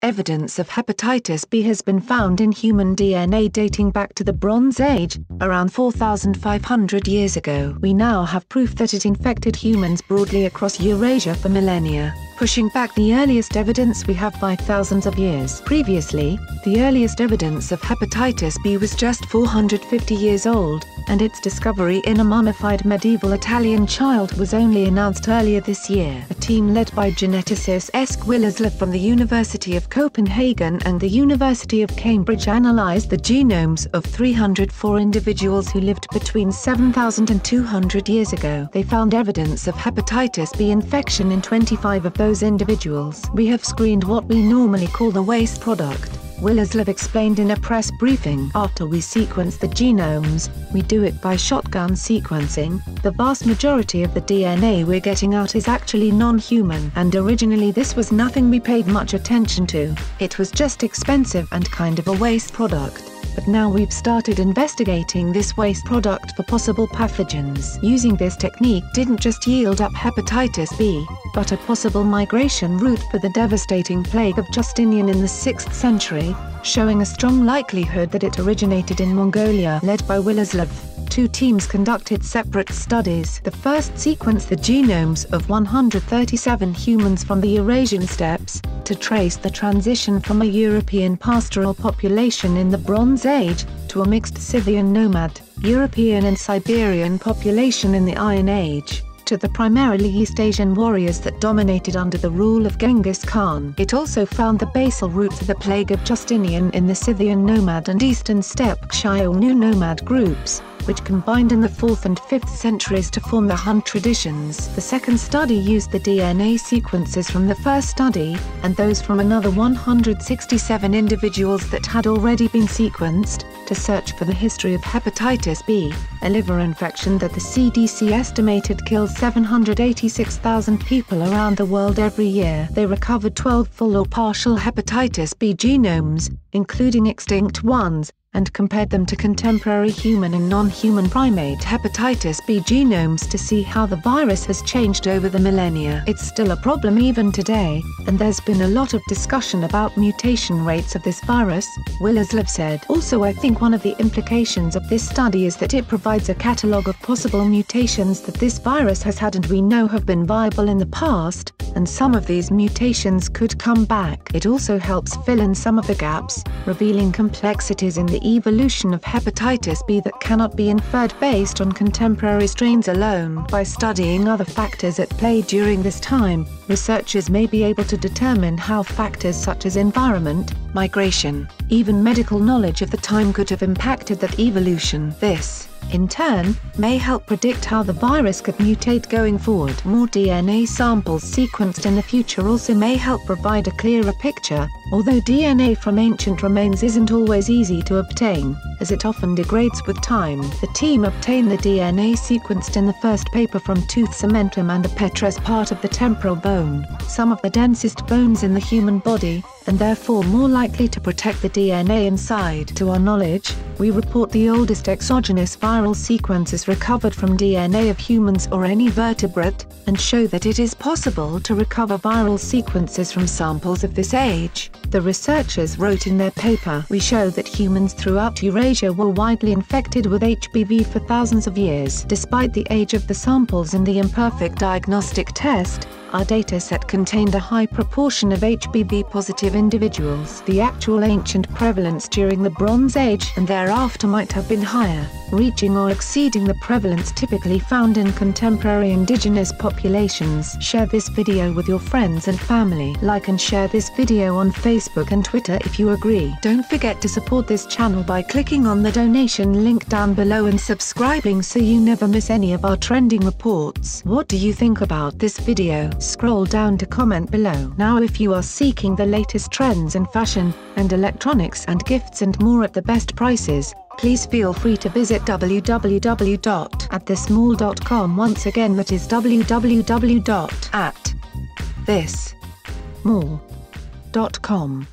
Evidence of hepatitis B has been found in human DNA dating back to the Bronze Age, around 4,500 years ago. We now have proof that it infected humans broadly across Eurasia for millennia, pushing back the earliest evidence we have by thousands of years. Previously, the earliest evidence of hepatitis B was just 450 years old, and its discovery in a mummified medieval Italian child was only announced earlier this year. A team led by geneticist Dise-se from the University of Copenhagen and the University of Cambridge analyzed the genomes of 304 individuals who lived between 7,000 and 200 years ago. They found evidence of hepatitis B infection in 25 of those individuals. We have screened what we normally call the waste product, Dise-se explained in a press briefing. After we sequence the genomes, we do it by shotgun sequencing. The vast majority of the DNA we're getting out is actually non-human. And originally this was nothing we paid much attention to. It was just expensive and kind of a waste product. But now we've started investigating this waste product for possible pathogens. Using this technique didn't just yield up hepatitis B, but a possible migration route for the devastating plague of Justinian in the 6th century, showing a strong likelihood that it originated in Mongolia. Led by Dise-se, two teams conducted separate studies. The first sequenced the genomes of 137 humans from the Eurasian steppes, to trace the transition from a European pastoral population in the Bronze Age, to a mixed Scythian nomad, European and Siberian population in the Iron Age, to the primarily East Asian warriors that dominated under the rule of Genghis Khan. It also found the basal roots of the plague of Justinian in the Scythian nomad and Eastern steppe Xiongnu nomad groups, which combined in the 4th and 5th centuries to form the Hun traditions. The second study used the DNA sequences from the first study, and those from another 167 individuals that had already been sequenced, to search for the history of hepatitis B, a liver infection that the CDC estimated kills 786,000 people around the world every year. They recovered 12 full or partial hepatitis B genomes, including extinct ones, and compared them to contemporary human and non-human primate hepatitis B genomes to see how the virus has changed over the millennia. It's still a problem even today, and there's been a lot of discussion about mutation rates of this virus, Dise-se said. Also, I think one of the implications of this study is that it provides a catalogue of possible mutations that this virus has had and we know have been viable in the past, and some of these mutations could come back. It also helps fill in some of the gaps, revealing complexities in the evolution of hepatitis B that cannot be inferred based on contemporary strains alone. By studying other factors at play during this time, researchers may be able to determine how factors such as environment, migration, even medical knowledge of the time could have impacted that evolution. This, in turn, may help predict how the virus could mutate going forward. More DNA samples sequenced in the future also may help provide a clearer picture, although DNA from ancient remains isn't always easy to obtain, as it often degrades with time. The team obtained the DNA sequenced in the first paper from tooth cementum and the petrous part of the temporal bone, some of the densest bones in the human body, and therefore more likely to protect the DNA inside. To our knowledge, we report the oldest exogenous viral sequences recovered from DNA of humans or any vertebrate, and show that it is possible to recover viral sequences from samples of this age. The researchers wrote in their paper, "We show that humans throughout Eurasia were widely infected with HBV for thousands of years. Despite the age of the samples and the imperfect diagnostic test, our dataset contained a high proportion of HBV-positive individuals. The actual ancient prevalence during the Bronze Age and thereafter might have been higher, reaching or exceeding the prevalence typically found in contemporary indigenous populations." Share this video with your friends and family. Like and share this video on Facebook and Twitter if you agree. Don't forget to support this channel by clicking on the donation link down below and subscribing so you never miss any of our trending reports. What do you think about this video? Scroll down to comment below. Now, if you are seeking the latest trends in fashion, and electronics and gifts and more at the best prices, please feel free to visit www.atthesmall.com. Once again, that is www.atthesmall.com.